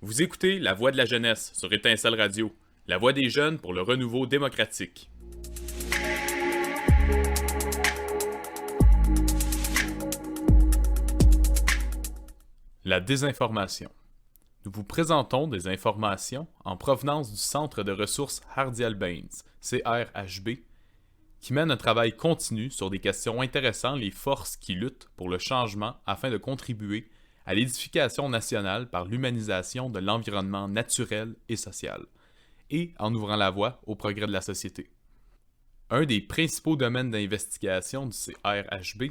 Vous écoutez La Voix de la jeunesse sur Étincelle Radio, la voix des jeunes pour le renouveau démocratique. La désinformation. Nous vous présentons des informations en provenance du Centre de ressources Hardy-Albans, CRHB, qui mène un travail continu sur des questions intéressant les forces qui luttent pour le changement afin de contribuer à l'édification nationale par l'humanisation de l'environnement naturel et social, et en ouvrant la voie au progrès de la société. Un des principaux domaines d'investigation du CRHB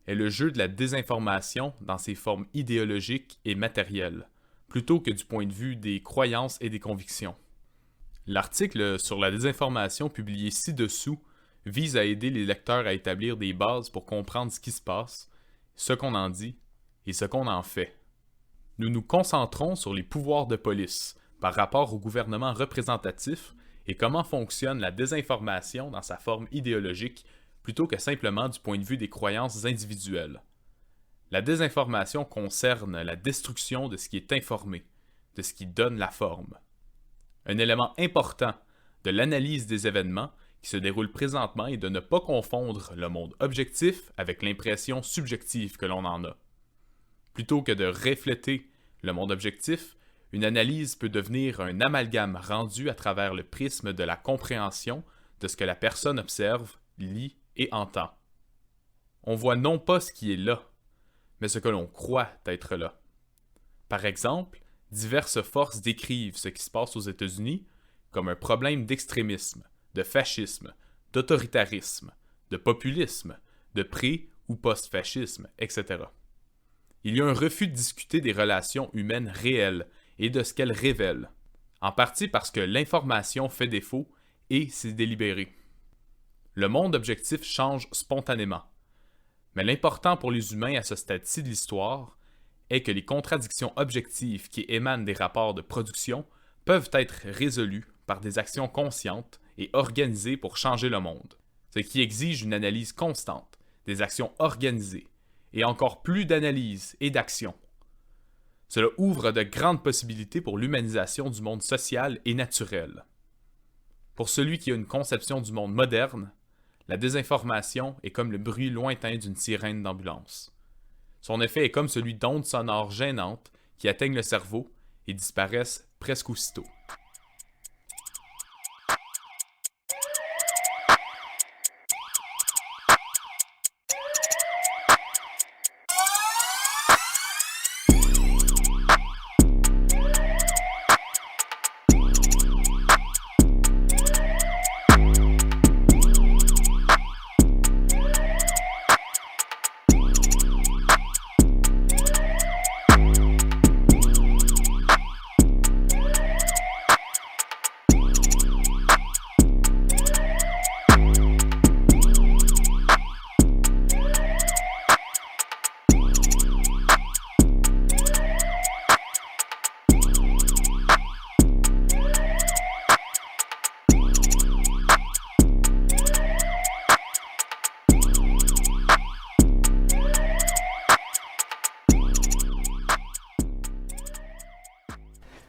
est le jeu de la désinformation dans ses formes idéologiques et matérielles, plutôt que du point de vue des croyances et des convictions. L'article sur la désinformation publié ci-dessous vise à aider les lecteurs à établir des bases pour comprendre ce qui se passe, ce qu'on en dit et ce qu'on en fait. Nous nous concentrons sur les pouvoirs de police par rapport au gouvernement représentatif et comment fonctionne la désinformation dans sa forme idéologique plutôt que simplement du point de vue des croyances individuelles. La désinformation concerne la destruction de ce qui est informé, de ce qui donne la forme. Un élément important de l'analyse des événements qui se déroulent présentement est de ne pas confondre le monde objectif avec l'impression subjective que l'on en a. Plutôt que de refléter le monde objectif, une analyse peut devenir un amalgame rendu à travers le prisme de la compréhension de ce que la personne observe, lit et entend. On voit non pas ce qui est là, mais ce que l'on croit être là. Par exemple, diverses forces décrivent ce qui se passe aux États-Unis comme un problème d'extrémisme, de fascisme, d'autoritarisme, de populisme, de pré- ou post-fascisme, etc. Il y a un refus de discuter des relations humaines réelles et de ce qu'elles révèlent, en partie parce que l'information fait défaut et c'est délibéré. Le monde objectif change spontanément, mais l'important pour les humains à ce stade-ci de l'histoire est que les contradictions objectives qui émanent des rapports de production peuvent être résolues par des actions conscientes et organisées pour changer le monde, ce qui exige une analyse constante, des actions organisées, et encore plus d'analyse et d'action. Cela ouvre de grandes possibilités pour l'humanisation du monde social et naturel. Pour celui qui a une conception du monde moderne, la désinformation est comme le bruit lointain d'une sirène d'ambulance. Son effet est comme celui d'ondes sonores gênantes qui atteignent le cerveau et disparaissent presque aussitôt.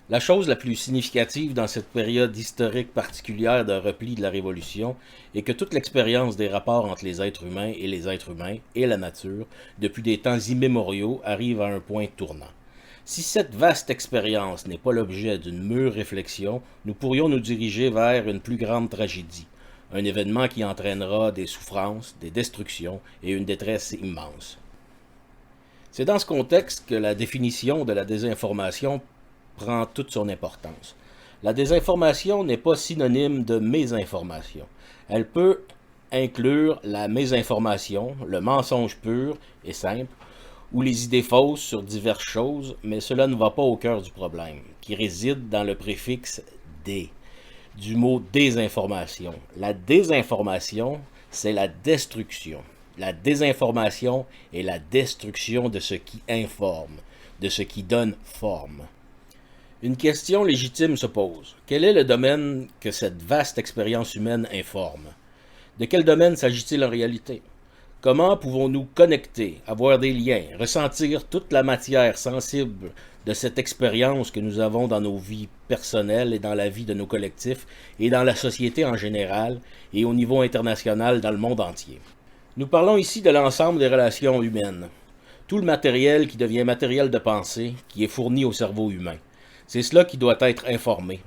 La chose la plus significative dans cette période historique particulière de repli de la Révolution est que toute l'expérience des rapports entre les êtres humains et la nature, depuis des temps immémoriaux, arrive à un point tournant. Si cette vaste expérience n'est pas l'objet d'une mûre réflexion, nous pourrions nous diriger vers une plus grande tragédie, un événement qui entraînera des souffrances, des destructions et une détresse immense. C'est dans ce contexte que la définition de la désinformation prend toute son importance. La désinformation n'est pas synonyme de mésinformation. Elle peut inclure la mésinformation, le mensonge pur et simple, ou les idées fausses sur diverses choses, mais cela ne va pas au cœur du problème, qui réside dans le préfixe « dé », du mot désinformation. La désinformation, c'est la destruction. La désinformation est la destruction de ce qui informe, de ce qui donne forme. Une question légitime se pose. Quel est le domaine que cette vaste expérience humaine informe? De quel domaine s'agit-il en réalité? Comment pouvons-nous connecter, avoir des liens, ressentir toute la matière sensible de cette expérience que nous avons dans nos vies personnelles et dans la vie de nos collectifs et dans la société en général et au niveau international dans le monde entier. Nous parlons ici de l'ensemble des relations humaines, tout le matériel qui devient matériel de pensée qui est fourni au cerveau humain. C'est cela qui doit être informé.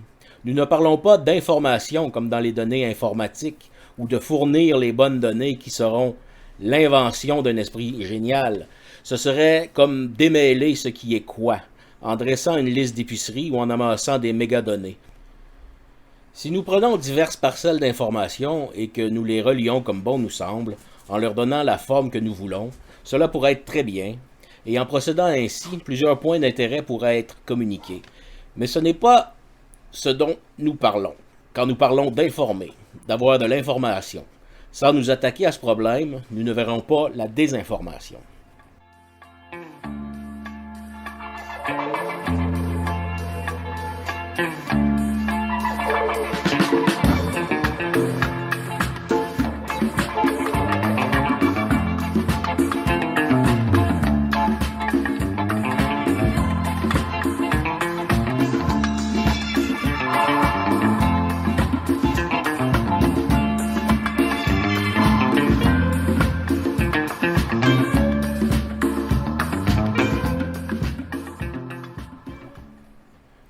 Nous ne parlons pas d'information comme dans les données informatiques ou de fournir les bonnes données qui seront l'invention d'un esprit génial. Ce serait comme démêler ce qui est quoi, en dressant une liste d'épicerie ou en amassant des mégadonnées. Si nous prenons diverses parcelles d'informations et que nous les relions comme bon nous semble, en leur donnant la forme que nous voulons, cela pourrait être très bien, et en procédant ainsi, plusieurs points d'intérêt pourraient être communiqués. Mais ce n'est pas ce dont nous parlons, quand nous parlons d'informer, d'avoir de l'information. Sans nous attaquer à ce problème, nous ne verrons pas la désinformation.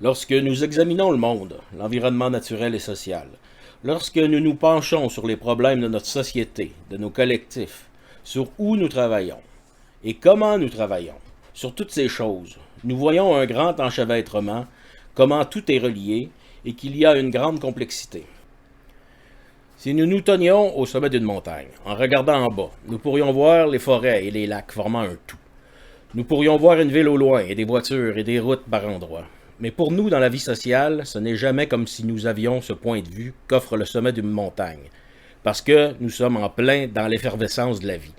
Lorsque nous examinons le monde, l'environnement naturel et social, lorsque nous nous penchons sur les problèmes de notre société, de nos collectifs, sur où nous travaillons et comment nous travaillons, sur toutes ces choses, nous voyons un grand enchevêtrement, comment tout est relié et qu'il y a une grande complexité. Si nous nous tenions au sommet d'une montagne, en regardant en bas, nous pourrions voir les forêts et les lacs formant un tout. Nous pourrions voir une ville au loin et des voitures et des routes par endroits. Mais pour nous, dans la vie sociale, ce n'est jamais comme si nous avions ce point de vue qu'offre le sommet d'une montagne, parce que nous sommes en plein dans l'effervescence de la vie.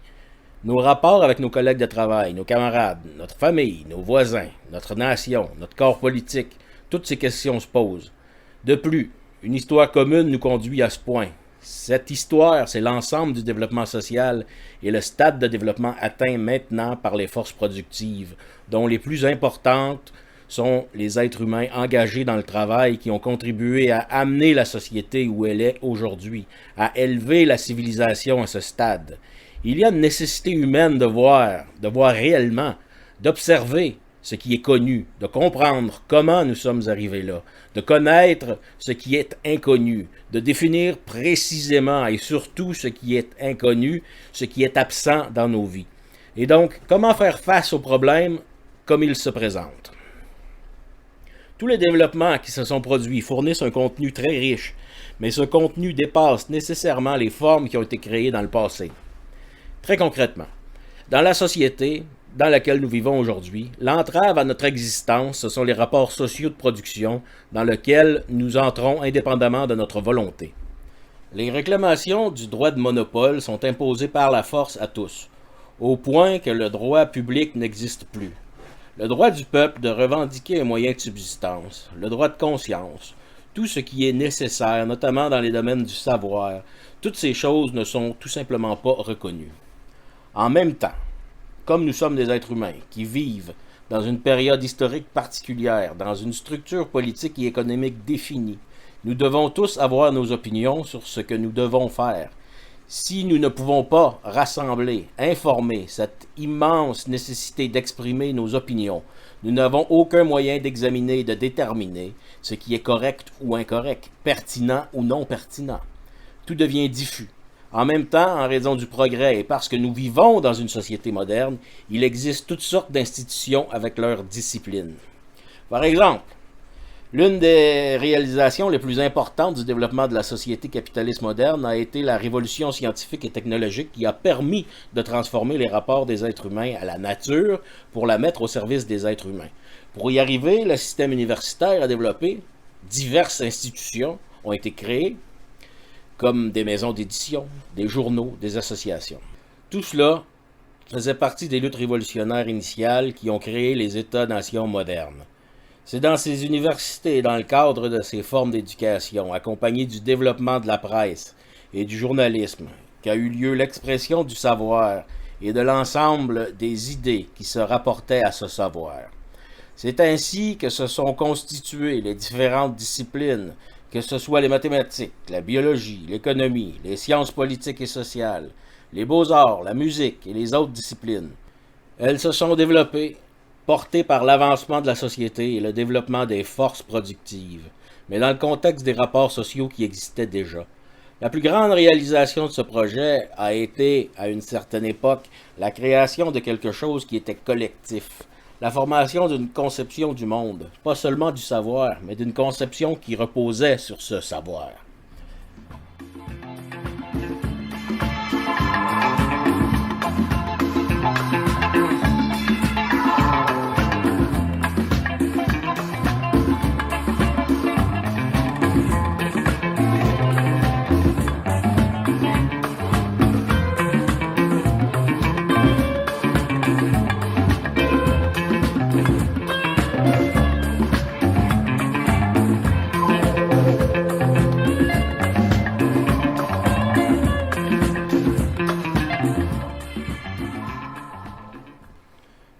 Nos rapports avec nos collègues de travail, nos camarades, notre famille, nos voisins, notre nation, notre corps politique, toutes ces questions se posent. De plus, une histoire commune nous conduit à ce point. Cette histoire, c'est l'ensemble du développement social et le stade de développement atteint maintenant par les forces productives, dont les plus importantes sont les êtres humains engagés dans le travail qui ont contribué à amener la société où elle est aujourd'hui, à élever la civilisation à ce stade. Il y a une nécessité humaine de voir réellement, d'observer ce qui est connu, de comprendre comment nous sommes arrivés là, de connaître ce qui est inconnu, de définir précisément et surtout ce qui est inconnu, ce qui est absent dans nos vies. Et donc, comment faire face aux problèmes comme ils se présentent. Tous les développements qui se sont produits fournissent un contenu très riche, mais ce contenu dépasse nécessairement les formes qui ont été créées dans le passé. Très concrètement, dans la société dans laquelle nous vivons aujourd'hui, l'entrave à notre existence, ce sont les rapports sociaux de production dans lesquels nous entrons indépendamment de notre volonté. Les réclamations du droit de monopole sont imposées par la force à tous, au point que le droit public n'existe plus. Le droit du peuple de revendiquer un moyen de subsistance, le droit de conscience, tout ce qui est nécessaire, notamment dans les domaines du savoir, toutes ces choses ne sont tout simplement pas reconnues. En même temps, comme nous sommes des êtres humains qui vivent dans une période historique particulière, dans une structure politique et économique définie, nous devons tous avoir nos opinions sur ce que nous devons faire. Si nous ne pouvons pas rassembler, informer cette immense nécessité d'exprimer nos opinions, nous n'avons aucun moyen d'examiner et de déterminer ce qui est correct ou incorrect, pertinent ou non pertinent. Tout devient diffus. En même temps, en raison du progrès et parce que nous vivons dans une société moderne, il existe toutes sortes d'institutions avec leurs disciplines. Par exemple, l'une des réalisations les plus importantes du développement de la société capitaliste moderne a été la révolution scientifique et technologique qui a permis de transformer les rapports des êtres humains à la nature pour la mettre au service des êtres humains. Pour y arriver, le système universitaire a développé, diverses institutions ont été créées, comme des maisons d'édition, des journaux, des associations. Tout cela faisait partie des luttes révolutionnaires initiales qui ont créé les États-nations modernes. C'est dans ces universités et dans le cadre de ces formes d'éducation, accompagnées du développement de la presse et du journalisme, qu'a eu lieu l'expression du savoir et de l'ensemble des idées qui se rapportaient à ce savoir. C'est ainsi que se sont constituées les différentes disciplines, que ce soit les mathématiques, la biologie, l'économie, les sciences politiques et sociales, les beaux-arts, la musique et les autres disciplines. Elles se sont développées, portées par l'avancement de la société et le développement des forces productives, mais dans le contexte des rapports sociaux qui existaient déjà. La plus grande réalisation de ce projet a été, à une certaine époque, la création de quelque chose qui était collectif, la formation d'une conception du monde, pas seulement du savoir, mais d'une conception qui reposait sur ce savoir.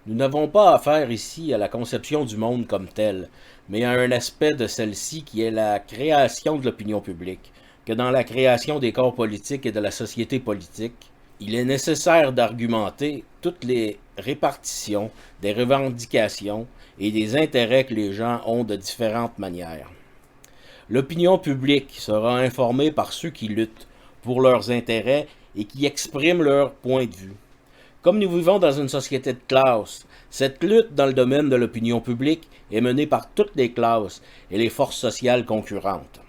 Nous n'avons pas affaire ici à la conception du monde comme tel, mais à un aspect de celle-ci qui est la création de l'opinion publique, que dans la création des corps politiques et de la société politique, il est nécessaire d'argumenter toutes les répartitions, des revendications et des intérêts que les gens ont de différentes manières. L'opinion publique sera informée par ceux qui luttent pour leurs intérêts et qui expriment leur point de vue. Comme nous vivons dans une société de classe, cette lutte dans le domaine de l'opinion publique est menée par toutes les classes et les forces sociales concurrentes.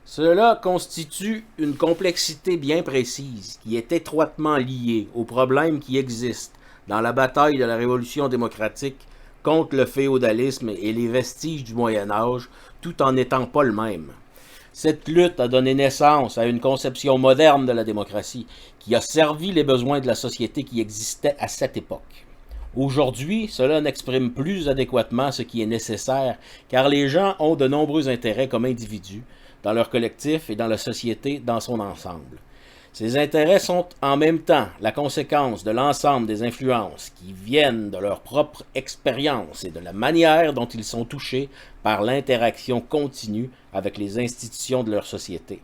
Cela constitue une complexité bien précise qui est étroitement liée aux problèmes qui existent dans la bataille de la révolution démocratique contre le féodalisme et les vestiges du Moyen Âge, tout en n'étant pas le même. Cette lutte a donné naissance à une conception moderne de la démocratie qui a servi les besoins de la société qui existait à cette époque. Aujourd'hui, cela n'exprime plus adéquatement ce qui est nécessaire car les gens ont de nombreux intérêts comme individus, dans leur collectif et dans la société dans son ensemble. Ces intérêts sont en même temps la conséquence de l'ensemble des influences qui viennent de leur propre expérience et de la manière dont ils sont touchés par l'interaction continue avec les institutions de leur société.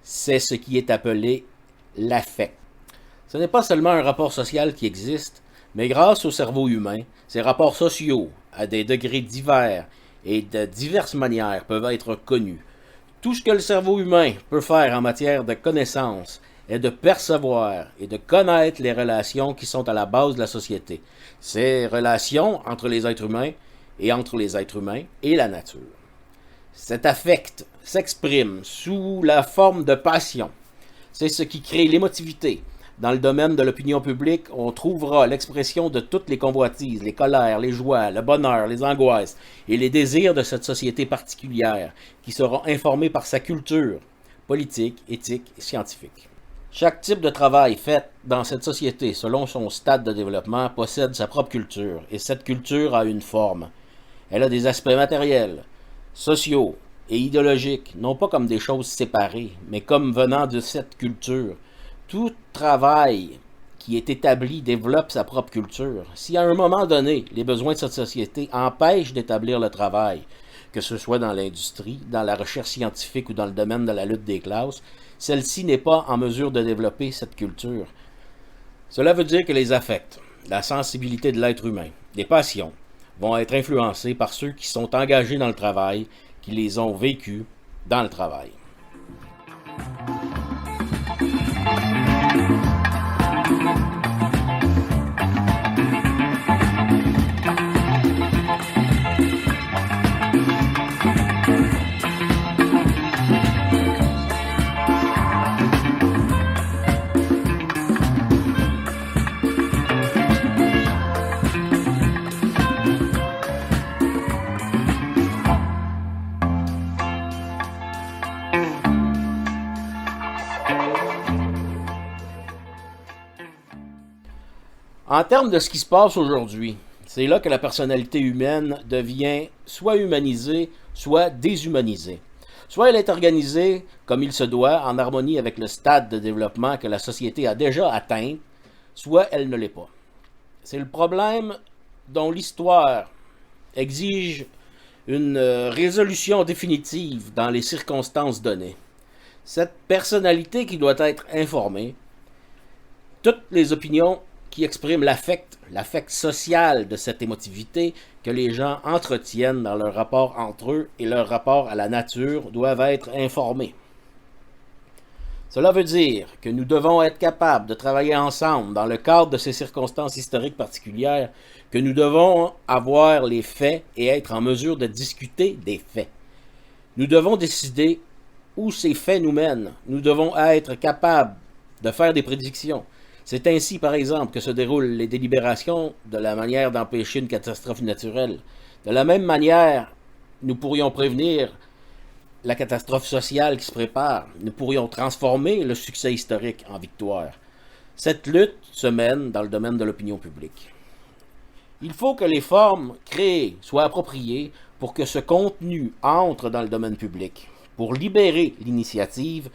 C'est ce qui est appelé l'affect. Ce n'est pas seulement un rapport social qui existe, mais grâce au cerveau humain, ces rapports sociaux, à des degrés divers et de diverses manières, peuvent être connus. Tout ce que le cerveau humain peut faire en matière de connaissance est de percevoir et de connaître les relations qui sont à la base de la société. Ces relations entre les êtres humains et entre les êtres humains et la nature. Cet affect s'exprime sous la forme de passion. C'est ce qui crée l'émotivité. Dans le domaine de l'opinion publique, on trouvera l'expression de toutes les convoitises, les colères, les joies, le bonheur, les angoisses et les désirs de cette société particulière qui seront informés par sa culture politique, éthique et scientifique. Chaque type de travail fait dans cette société selon son stade de développement possède sa propre culture et cette culture a une forme. Elle a des aspects matériels, sociaux et idéologiques, non pas comme des choses séparées, mais comme venant de cette culture. Tout travail qui est établi développe sa propre culture. Si à un moment donné, les besoins de cette société empêchent d'établir le travail, que ce soit dans l'industrie, dans la recherche scientifique ou dans le domaine de la lutte des classes, celle-ci n'est pas en mesure de développer cette culture. Cela veut dire que les affects, la sensibilité de l'être humain, les passions, vont être influencés par ceux qui sont engagés dans le travail, qui les ont vécus dans le travail. En termes de ce qui se passe aujourd'hui, c'est là que la personnalité humaine devient soit humanisée, soit déshumanisée. Soit elle est organisée comme il se doit, en harmonie avec le stade de développement que la société a déjà atteint, soit elle ne l'est pas. C'est le problème dont l'histoire exige une résolution définitive dans les circonstances données. Cette personnalité qui doit être informée, toutes les opinions qui expriment l'affect social de cette émotivité que les gens entretiennent dans leur rapport entre eux et leur rapport à la nature doivent être informées. Cela veut dire que nous devons être capables de travailler ensemble dans le cadre de ces circonstances historiques particulières, que nous devons avoir les faits et être en mesure de discuter des faits. Nous devons décider où ces faits nous mènent. Nous devons être capables de faire des prédictions. C'est ainsi, par exemple, que se déroulent les délibérations de la manière d'empêcher une catastrophe naturelle. De la même manière, nous pourrions prévenir la catastrophe sociale qui se prépare. Nous pourrions transformer le succès historique en victoire. Cette lutte se mène dans le domaine de l'opinion publique. Il faut que les formes créées soient appropriées pour que ce contenu entre dans le domaine public, pour libérer l'initiative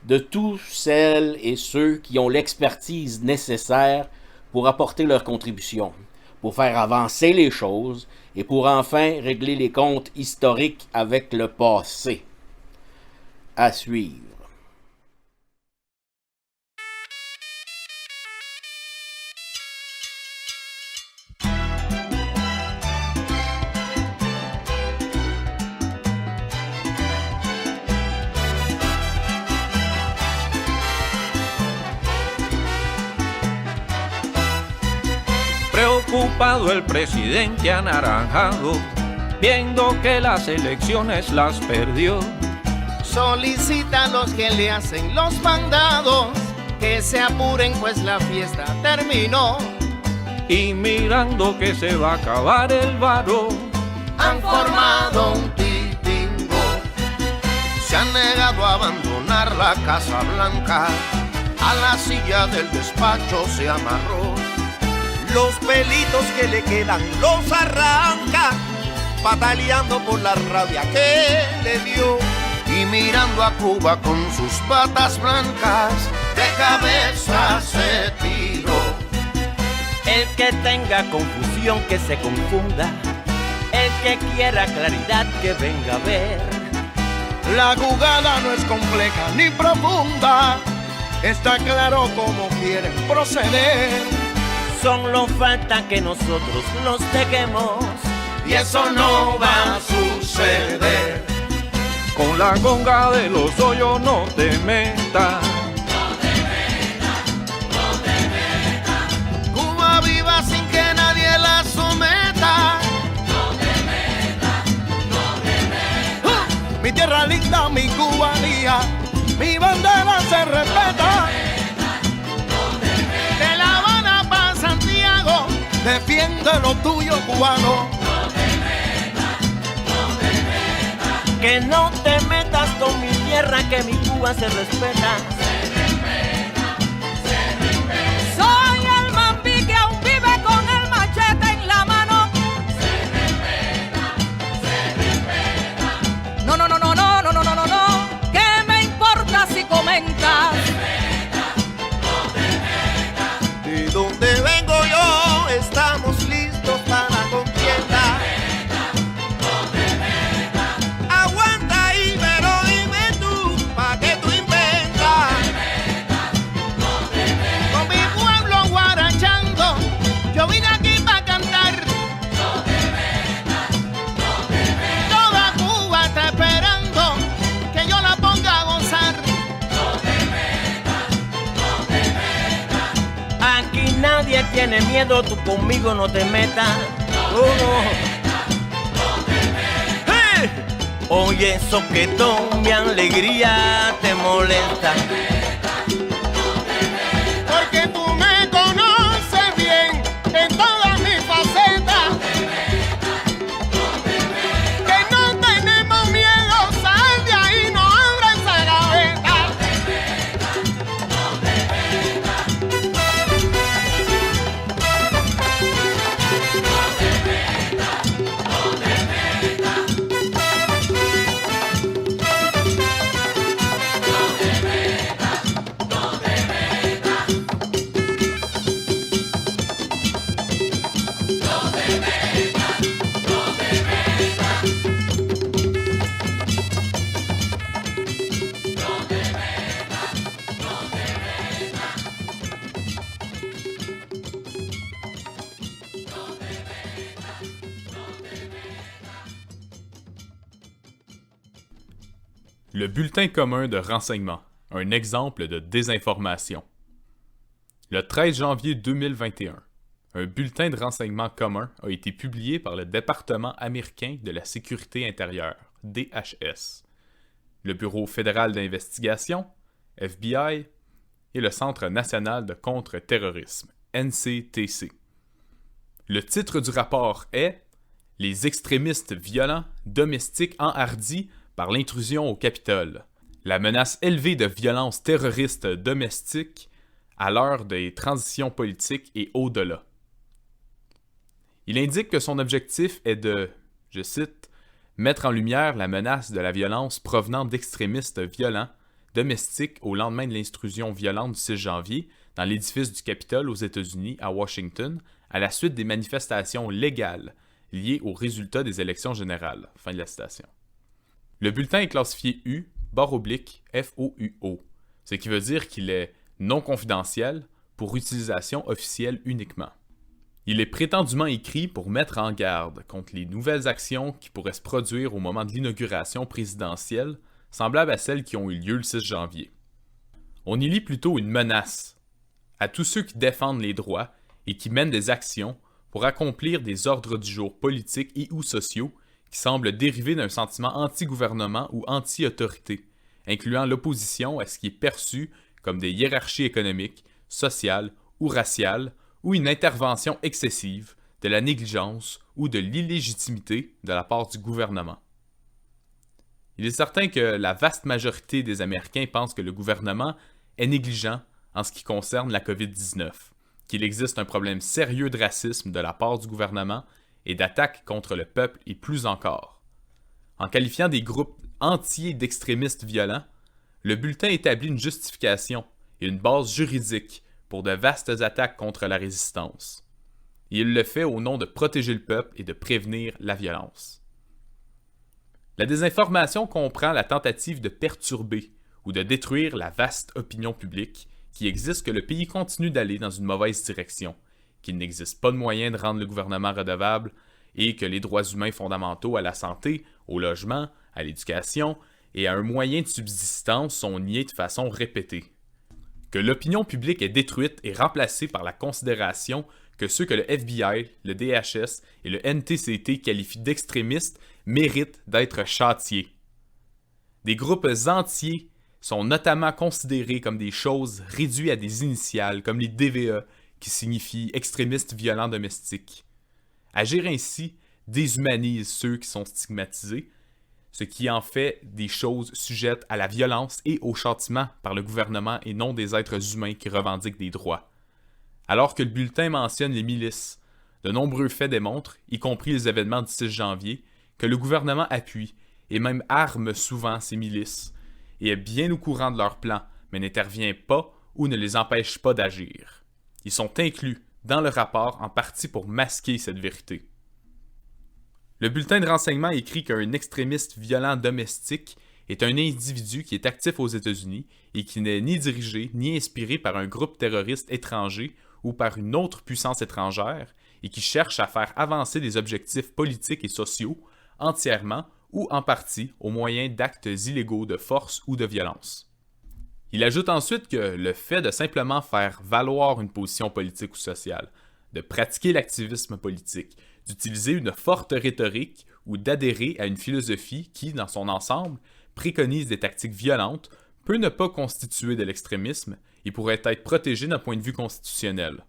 de tous celles et ceux qui ont l'expertise nécessaire pour apporter leur contribution, pour faire avancer les choses et pour enfin régler les comptes historiques avec le passé. À suivre. Preocupado el presidente anaranjado, viendo que las elecciones las perdió. Solicita a los que le hacen los mandados que se apuren pues la fiesta terminó. Y mirando que se va a acabar el varo, Han formado un titingo, se han negado a abandonar la Casa Blanca, a la silla del despacho se amarró. Los pelitos que le quedan los arranca, pataleando por la rabia que le dio. Y mirando a Cuba con sus patas blancas, de cabeza se tiró. El que tenga confusión que se confunda, el que quiera claridad que venga a ver. La jugada no es compleja ni profunda, está claro cómo quieren proceder. Solo falta que nosotros nos dejemos, Y eso no va a suceder. con la conga de los hoyos no te metas. Cuba viva sin que nadie la someta. Mi tierra linda, mi cubanía, mi bandera se respeta. De La Habana para Santiago, defiende lo tuyo, cubano. que no te metas con mi tierra, que mi Cuba se respeta. Soy el mambí que aún vive con el machete en la mano. No, no, no, no, no, no, no, no, no, no. ¿Qué me importa si comentas? De donde vengo yo, estamos listos para la contienda. Aguanta, Ibero, dime tú, pa' que tú inventas. Con mi pueblo guarachando, yo vine aquí pa' cantar. Toda Cuba está esperando que yo la ponga a gozar. Aquí nadie tiene miedo, tú conmigo no te metas. Oh. ¡Hey! Oye, eso que todo mi alegría te molesta. Porque tú me conoces bien en todas mis facetas. Que no tenemos miedo, sal de ahí, no abra esa gaveta. Le bulletin commun de renseignement, un exemple de désinformation. Le 13 janvier 2021, un bulletin de renseignement commun a été publié par le département américain de la sécurité intérieure, DHS, le Bureau fédéral d'investigation, FBI, et le Centre national de contre-terrorisme, NCTC. Le titre du rapport est « Les extrémistes violents domestiques enhardis par l'intrusion au Capitole. La menace élevée de violences terroristes domestiques à l'heure des transitions politiques et au-delà. » Il indique que son objectif est de, je cite, « mettre en lumière la menace de la violence provenant d'extrémistes violents domestiques au lendemain de l'intrusion violente du 6 janvier dans l'édifice du Capitole aux États-Unis à Washington à la suite des manifestations légales liées aux résultats des élections générales. » Fin de la citation. Le bulletin est classifié U/FOUO, ce qui veut dire qu'il est non confidentiel pour utilisation officielle uniquement. Il est prétendument écrit pour mettre en garde contre les nouvelles actions qui pourraient se produire au moment de l'inauguration présidentielle, semblables à celles qui ont eu lieu le 6 janvier. On y lit plutôt une menace à tous ceux qui défendent les droits et qui mènent des actions pour accomplir des ordres du jour politiques et ou sociaux qui semblent dériver d'un sentiment anti-gouvernement ou anti-autorité, incluant l'opposition à ce qui est perçu comme des hiérarchies économiques, sociales ou raciales, ou une intervention excessive, de la négligence ou de l'illégitimité de la part du gouvernement. Il est certain que la vaste majorité des Américains pensent que le gouvernement est négligent en ce qui concerne la COVID-19, qu'il existe un problème sérieux de racisme de la part du gouvernement et d'attaques contre le peuple et plus encore. En qualifiant des groupes entiers d'extrémistes violents, le bulletin établit une justification et une base juridique pour de vastes attaques contre la résistance. Et il le fait au nom de protéger le peuple et de prévenir la violence. La désinformation comprend la tentative de perturber ou de détruire la vaste opinion publique qui existe que le pays continue d'aller dans une mauvaise direction, qu'il n'existe pas de moyen de rendre le gouvernement redevable et que les droits humains fondamentaux à la santé, au logement, à l'éducation et à un moyen de subsistance sont niés de façon répétée. Que l'opinion publique est détruite et remplacée par la considération que ceux que le FBI, le DHS et le NTCT qualifient d'extrémistes méritent d'être châtiés. Des groupes entiers sont notamment considérés comme des choses réduites à des initiales comme les DVE, qui signifie extrémistes violents domestiques. Agir ainsi déshumanise ceux qui sont stigmatisés, ce qui en fait des choses sujettes à la violence et au châtiment par le gouvernement et non des êtres humains qui revendiquent des droits. Alors que le bulletin mentionne les milices, de nombreux faits démontrent, y compris les événements du 6 janvier, que le gouvernement appuie et même arme souvent ces milices et est bien au courant de leurs plans, mais n'intervient pas ou ne les empêche pas d'agir. Ils sont inclus dans le rapport en partie pour masquer cette vérité. Le bulletin de renseignement écrit qu'un extrémiste violent domestique est un individu qui est actif aux États-Unis et qui n'est ni dirigé ni inspiré par un groupe terroriste étranger ou par une autre puissance étrangère et qui cherche à faire avancer des objectifs politiques et sociaux entièrement ou en partie au moyen d'actes illégaux de force ou de violence. Il ajoute ensuite que le fait de simplement faire valoir une position politique ou sociale, de pratiquer l'activisme politique, d'utiliser une forte rhétorique ou d'adhérer à une philosophie qui, dans son ensemble, préconise des tactiques violentes, peut ne pas constituer de l'extrémisme et pourrait être protégé d'un point de vue constitutionnel.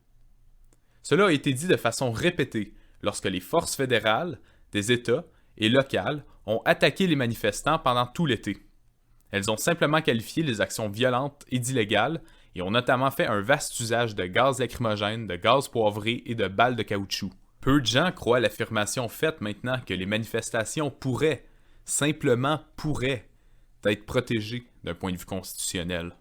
Cela a été dit de façon répétée lorsque les forces fédérales, des États et locales ont attaqué les manifestants pendant tout l'été. Elles ont simplement qualifié les actions violentes et d'illégales et ont notamment fait un vaste usage de gaz lacrymogène, de gaz poivré et de balles de caoutchouc. Peu de gens croient à l'affirmation faite maintenant que les manifestations pourraient, simplement pourraient, être protégées d'un point de vue constitutionnel.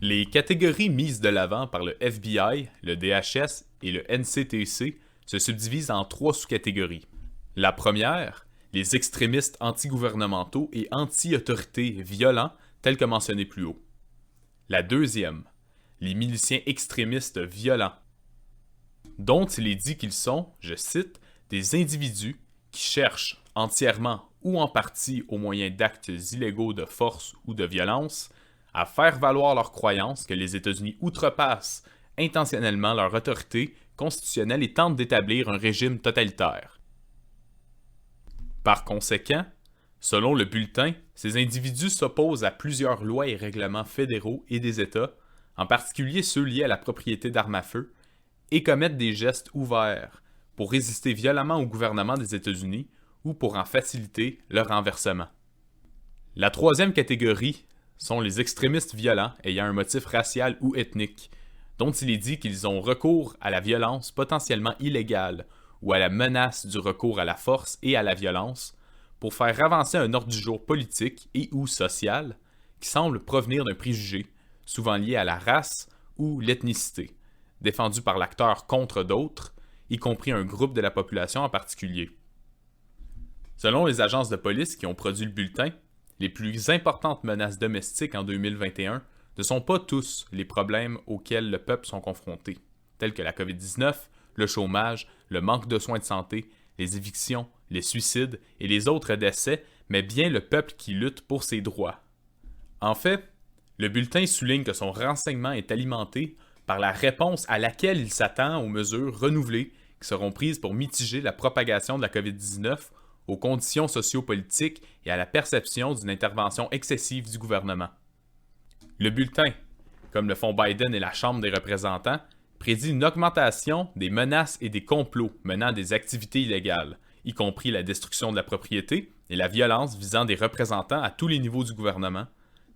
Les catégories mises de l'avant par le FBI, le DHS et le NCTC se subdivisent en 3 sous-catégories. La première, les extrémistes antigouvernementaux et anti-autorités violents, tels que mentionnés plus haut. La deuxième, les miliciens extrémistes violents, dont il est dit qu'ils sont, je cite, des individus qui cherchent entièrement ou en partie au moyen d'actes illégaux de force ou de violence à faire valoir leur croyance que les États-Unis outrepassent intentionnellement leur autorité constitutionnelle et tentent d'établir un régime totalitaire. Par conséquent, selon le bulletin, ces individus s'opposent à plusieurs lois et règlements fédéraux et des États, en particulier ceux liés à la propriété d'armes à feu, et commettent des gestes ouverts pour résister violemment au gouvernement des États-Unis ou pour en faciliter le renversement. La troisième catégorie sont les extrémistes violents ayant un motif racial ou ethnique, dont il est dit qu'ils ont recours à la violence potentiellement illégale ou à la menace du recours à la force et à la violence pour faire avancer un ordre du jour politique et ou social qui semble provenir d'un préjugé, souvent lié à la race ou l'ethnicité, défendu par l'acteur contre d'autres, y compris un groupe de la population en particulier. Selon les agences de police qui ont produit le bulletin, les plus importantes menaces domestiques en 2021 ne sont pas tous les problèmes auxquels le peuple sont confrontés, tels que la COVID-19, le chômage, le manque de soins de santé, les évictions, les suicides et les autres décès, mais bien le peuple qui lutte pour ses droits. En fait, le bulletin souligne que son renseignement est alimenté par la réponse à laquelle il s'attend aux mesures renouvelées qui seront prises pour mitiger la propagation de la COVID-19 aux conditions sociopolitiques et à la perception d'une intervention excessive du gouvernement. Le bulletin, comme le font Biden et la Chambre des représentants, prédit une augmentation des menaces et des complots menant à des activités illégales, y compris la destruction de la propriété et la violence visant des représentants à tous les niveaux du gouvernement,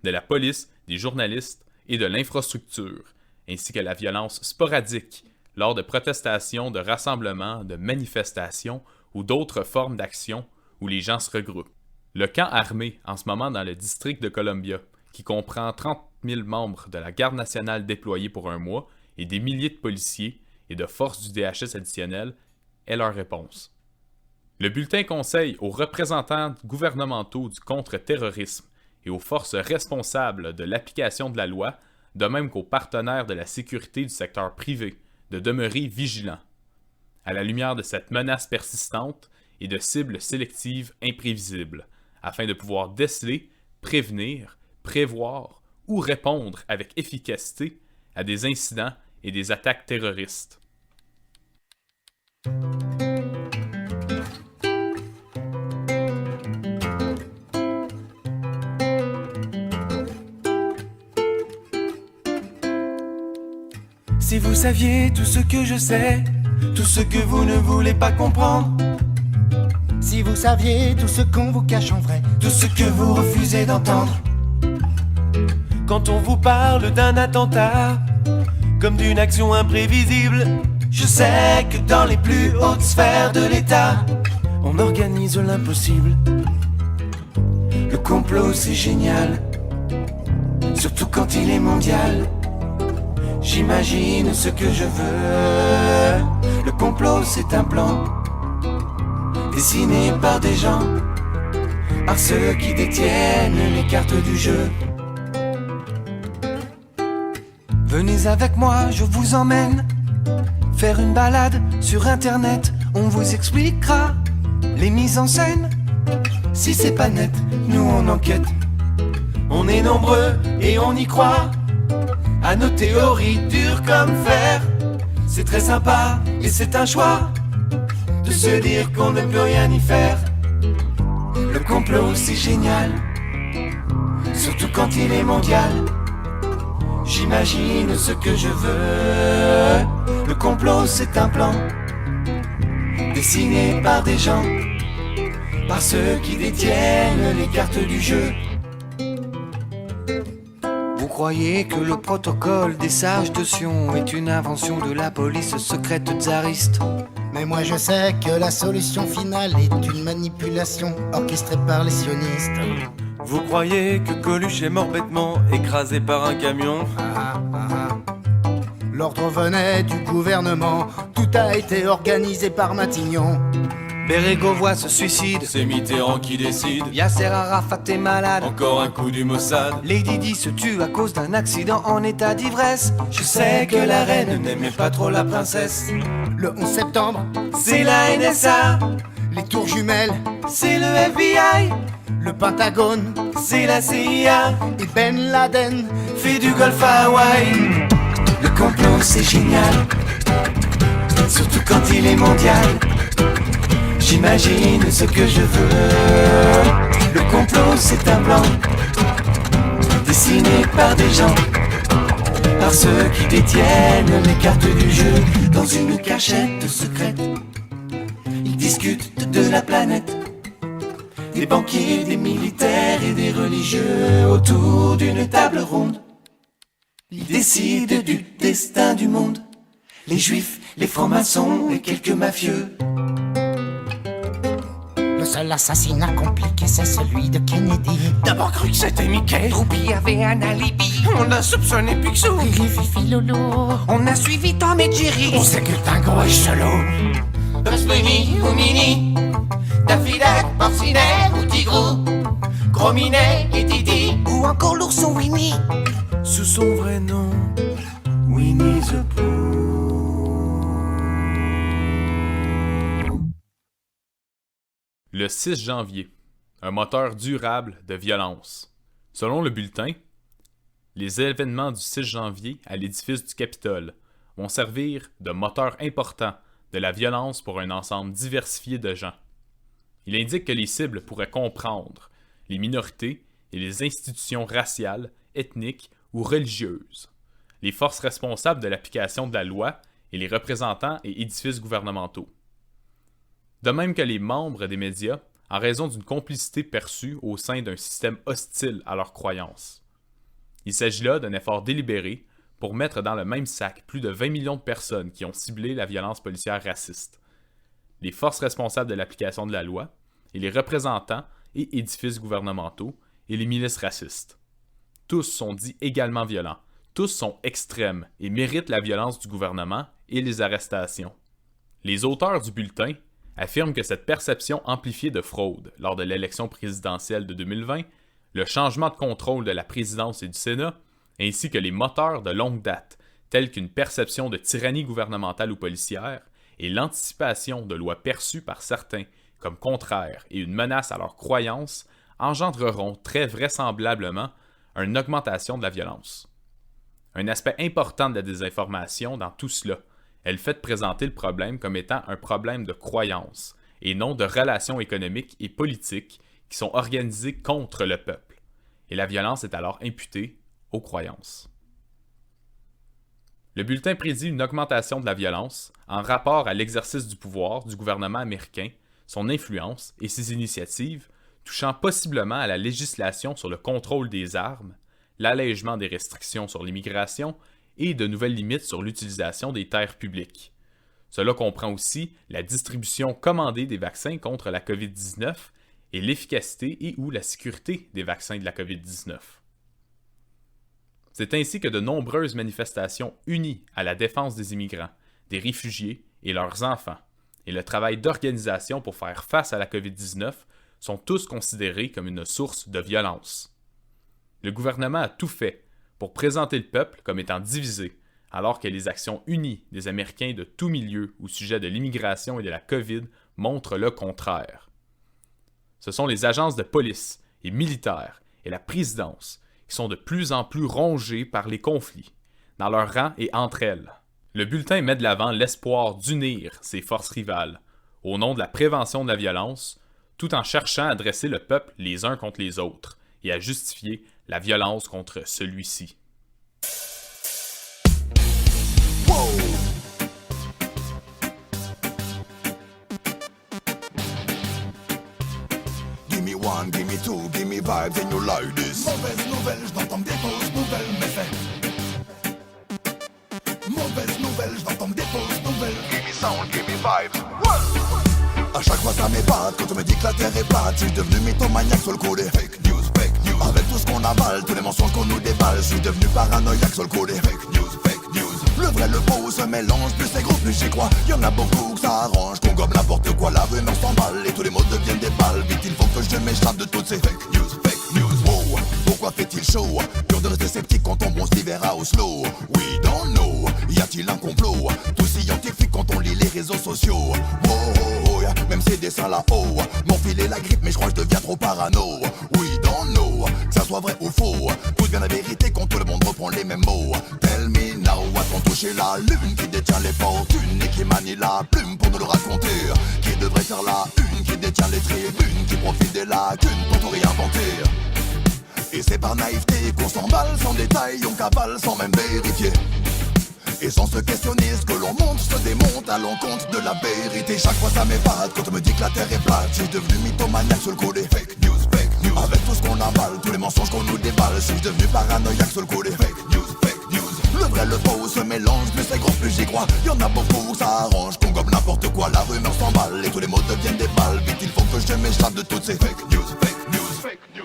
de la police, des journalistes et de l'infrastructure, ainsi que la violence sporadique lors de protestations, de rassemblements, de manifestations ou d'autres formes d'action où les gens se regroupent. Le camp armé, en ce moment dans le district de Columbia, qui comprend 30 000 membres de la Garde nationale déployés pour un mois et des milliers de policiers et de forces du DHS additionnelles, est leur réponse. Le bulletin conseille aux représentants gouvernementaux du contre-terrorisme et aux forces responsables de l'application de la loi, de même qu'aux partenaires de la sécurité du secteur privé, de demeurer vigilants, à la lumière de cette menace persistante et de cibles sélectives imprévisibles, afin de pouvoir déceler, prévenir, prévoir ou répondre avec efficacité à des incidents et des attaques terroristes. Si vous saviez tout ce que je sais, tout ce que vous ne voulez pas comprendre. Si vous saviez tout ce qu'on vous cache en vrai, tout ce que vous refusez d'entendre. Quand on vous parle d'un attentat, comme d'une action imprévisible, je sais que dans les plus hautes sphères de l'État, on organise l'impossible. Le complot c'est génial, surtout quand il est mondial. J'imagine ce que je veux. Le complot c'est un plan dessiné par des gens, par ceux qui détiennent les cartes du jeu. Venez avec moi, je vous emmène faire une balade sur internet. On vous expliquera les mises en scène. Si c'est pas net, nous on enquête. On est nombreux et on y croit à nos théories dures comme fer. C'est très sympa et c'est un choix de se dire qu'on ne peut rien y faire. Le complot c'est génial, surtout quand il est mondial. J'imagine ce que je veux. Le complot c'est un plan dessiné par des gens, par ceux qui détiennent les cartes du jeu. Vous croyez que le protocole des sages de Sion est une invention de la police secrète tsariste? mais moi je sais que la solution finale est une manipulation orchestrée par les sionistes. Vous croyez que Coluche est mort bêtement, écrasé par un camion? L'ordre venait du gouvernement, tout a été organisé par Matignon. Bérégo voit ce suicide, c'est Mitterrand qui décide. Yasser Arafat est malade, Encore un coup du Mossad. Lady Di se tue à cause d'un accident en état d'ivresse. Je sais que la reine n'aimait pas trop la princesse. Le 11 septembre, C'est la NSA, les tours jumelles, c'est le FBI, le Pentagone c'est la CIA. et Ben Laden. Fait du golf à Hawaï. Le complot c'est génial, surtout quand il est mondial. J'imagine ce que je veux. Le complot c'est un plan dessiné par des gens, par ceux qui détiennent les cartes du jeu. Dans une cachette secrète, ils discutent de la planète. Des banquiers, des militaires et des religieux autour d'une table ronde. Ils décident du destin du monde. Les juifs, les francs-maçons et quelques mafieux. Le seul assassinat compliqué, c'est celui de Kennedy. D'abord cru que c'était Mickey. Troupi avait un alibi, On a soupçonné Picsou. Riri, Fifi, Lolo. on a suivi Tom et Jerry. On sait que Dingo est chelou. Bugs Bunny ou Minnie, Daffy Duck, Porcinet ou Tigrou, Gros Minet et Didi, Ou encore l'ourson Winnie. sous son vrai nom, Winnie the Pooh. Le 6 janvier, un moteur durable de violence. Selon le bulletin, les événements du 6 janvier à l'édifice du Capitole vont servir de moteur important de la violence pour un ensemble diversifié de gens. Il indique que les cibles pourraient comprendre les minorités et les institutions raciales, ethniques ou religieuses, les forces responsables de l'application de la loi et les représentants et édifices gouvernementaux. De même que les membres des médias, en raison d'une complicité perçue au sein d'un système hostile à leurs croyances. Il s'agit là d'un effort délibéré pour mettre dans le même sac plus de 20 millions de personnes qui ont ciblé la violence policière raciste, les forces responsables de l'application de la loi, et les représentants et édifices gouvernementaux, et les milices racistes. Tous sont dits également violents, tous sont extrêmes et méritent la violence du gouvernement et les arrestations. Les auteurs du bulletin affirment que cette perception amplifiée de fraude lors de l'élection présidentielle de 2020, le changement de contrôle de la présidence et du Sénat, ainsi que les moteurs de longue date, tels qu'une perception de tyrannie gouvernementale ou policière, et l'anticipation de lois perçues par certains comme contraires et une menace à leurs croyances, engendreront très vraisemblablement une augmentation de la violence. Un aspect important de la désinformation dans tout cela est le fait de présenter le problème comme étant un problème de croyance et non de relations économiques et politiques qui sont organisées contre le peuple, et la violence est alors imputée aux croyances. Le bulletin prédit une augmentation de la violence en rapport à l'exercice du pouvoir du gouvernement américain, son influence et ses initiatives touchant possiblement à la législation sur le contrôle des armes, l'allègement des restrictions sur l'immigration et de nouvelles limites sur l'utilisation des terres publiques. Cela comprend aussi la distribution commandée des vaccins contre la COVID-19 et l'efficacité et ou la sécurité des vaccins de la COVID-19. C'est ainsi que de nombreuses manifestations unies à la défense des immigrants, des réfugiés et leurs enfants, et le travail d'organisation pour faire face à la COVID-19 sont tous considérés comme une source de violence. Le gouvernement a tout fait pour présenter le peuple comme étant divisé, alors que les actions unies des Américains de tout milieu au sujet de l'immigration et de la COVID montrent le contraire. Ce sont les agences de police et militaires et la présidence qui sont de plus en plus rongées par les conflits, dans leurs rangs et entre elles. Le bulletin met de l'avant l'espoir d'unir ces forces rivales, au nom de la prévention de la violence, tout en cherchant à dresser le peuple les uns contre les autres et à justifier la violence contre celui-ci. Give me one, give me two, give me vibes and you like this. Mauvaise nouvelle, je n'entends des fausses nouvelles, mais c'est. Mauvaise nouvelle, je n'entends des fausses nouvelles. Give me sound, give me vibes. À chaque fois ça m'épate quand tu me dis que la terre est plate. Je suis devenu mythomaniaque sur le coup des fake news, fake mensonges qu'on nous déballe. Je suis devenu paranoïaque sur le côté. Fake news, fake news. Le vrai, le faux se mélange, plus c'est gros, plus j'y crois. Y'en a beaucoup que ça arrange, qu'on gobe n'importe quoi. La rumeur s'emballe et tous les mots deviennent des balles. Vite, il faut que je m'échappe de toutes ces fake news, fake news. Wow, pourquoi fait-il chaud? Dur de rester sceptique quand on bronze l'hiver à Oslo. We don't know, y a-t-il un complot? Tout scientifique quand on lit les réseaux sociaux. Wow, même ces dessins là-haut m'enfiler la grippe mais je crois que je deviens trop parano. We don't know, que ça soit vrai ou faux. Tout devient la vérité quand tout le monde reprend les mêmes mots. Tell me now, a-t-on touché la lune? Qui détient les fortunes et qui manie la plume pour nous le raconter? Qui devrait faire la une? Qui détient les tribunes? Qui profite des lacunes pour tout réinventer? Et c'est par naïveté qu'on s'emballe sans détail, on cavale sans même vérifier. Et sans se questionner, ce que l'on montre se démonte à l'encontre de la vérité. Chaque fois ça m'épate quand on me dit que la terre est plate. J'ai devenu mythomaniaque sur le côté. Fake news, fake news. Avec tout ce qu'on avale, tous les mensonges qu'on nous déballe. Je suis devenu paranoïaque sur le côté. Fake news, fake news. Le vrai, le faux se mélange, plus c'est gros, plus j'y crois. Y'en a beaucoup, ça arrange, qu'on gobe n'importe quoi. La rumeur s'emballe et tous les mots deviennent des balles. Vite, il faut que je m'échappe de toutes ces fake news, fake news, fake news.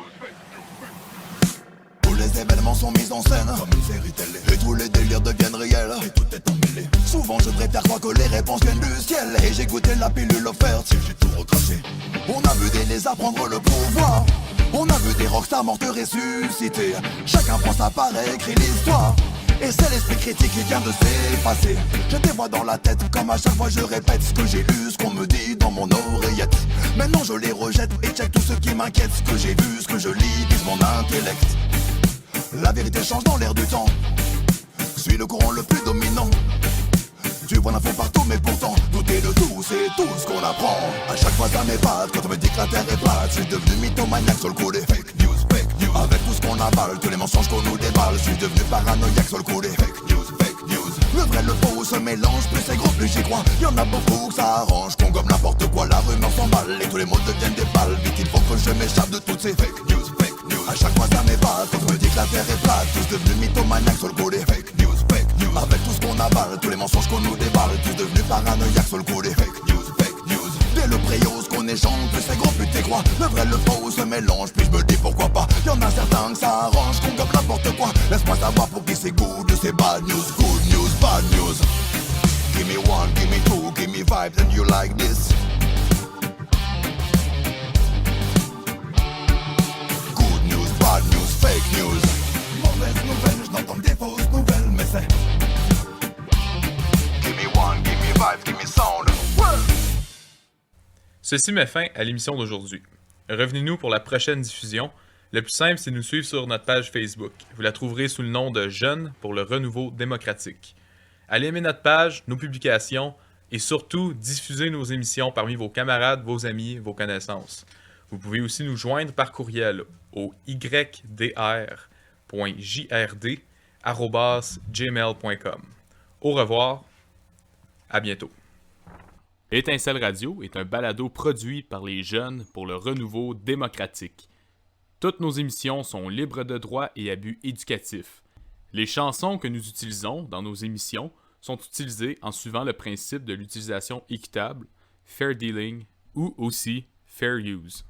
Les événements sont mis en scène comme une série télé. Et tous les délires deviennent réels et tout est emmêlé. Souvent je préfère croire que les réponses viennent du ciel. Et j'ai goûté la pilule offerte, si j'ai tout recraché. On a vu des lézards prendre le pouvoir. On a vu des rockstars mortes ressusciter. Chacun prend sa part et écrit l'histoire. Et c'est l'esprit critique qui vient de s'effacer. Je te vois dans la tête comme à chaque fois je répète ce que j'ai lu, ce qu'on me dit dans mon oreillette. Maintenant je les rejette et check tout ce qui m'inquiète. Ce que j'ai vu, ce que je lis, vise mon intellect. La vérité change dans l'air du temps. Suis le courant le plus dominant. Tu vois l'info partout mais pourtant douter de tout, c'est tout ce qu'on apprend. À chaque fois ça m'épate quand on me dit que la terre est plate. Je suis devenu mythomaniaque sur le côté. Fake news, fake news. Avec tout ce qu'on avale, tous les mensonges qu'on nous déballe. Je suis devenu paranoïaque sur le côté. Fake news, fake news. Le vrai, le faux se mélange, plus c'est gros, plus j'y crois. Y'en a beaucoup que ça arrange, qu'on gobe n'importe quoi. La rumeur s'emballe et tous les mots deviennent des balles. Vite il faut que je m'échappe de toutes ces fake news, fake news. À chaque fois ça m'épate quand on me dit que la terre est plate. Tous devenus mythomaniaques sur le côté. Fake news, fake news. Avec tout ce qu'on avale, tous les mensonges qu'on nous déballe. Tous devenus paranoïaques sur le côté. Fake news, fake news. Dès le préau, ce qu'on échange, plus c'est gros, plus t'y crois. Le vrai, le faux se mélange, puis je me dis pourquoi pas. Y'en a certains que ça arrange, qu'on gobe n'importe quoi. Laisse-moi savoir pour qui c'est good, c'est bad news. Good news, bad news. Give me one, give me two, give me vibes and you like this. Good news, bad news, fake news. Mauvaise nouvelle, je n'entends que des fausses nouvelles, mais c'est. Give me one, give me vibes, give me sound. Ceci met fin à l'émission d'aujourd'hui. Revenez-nous pour la prochaine diffusion. Le plus simple, c'est de nous suivre sur notre page Facebook. Vous la trouverez sous le nom de Jeunes pour le renouveau démocratique. Allez aimer notre page, nos publications et surtout diffusez nos émissions parmi vos camarades, vos amis, vos connaissances. Vous pouvez aussi nous joindre par courriel au ydr.jrd@gmail.com. Au revoir, à bientôt. Étincelle Radio est un balado produit par les jeunes pour le renouveau démocratique. Toutes nos émissions sont libres de droit et à but éducatif. Les chansons que nous utilisons dans nos émissions sont utilisées en suivant le principe de l'utilisation équitable, fair dealing ou aussi fair use.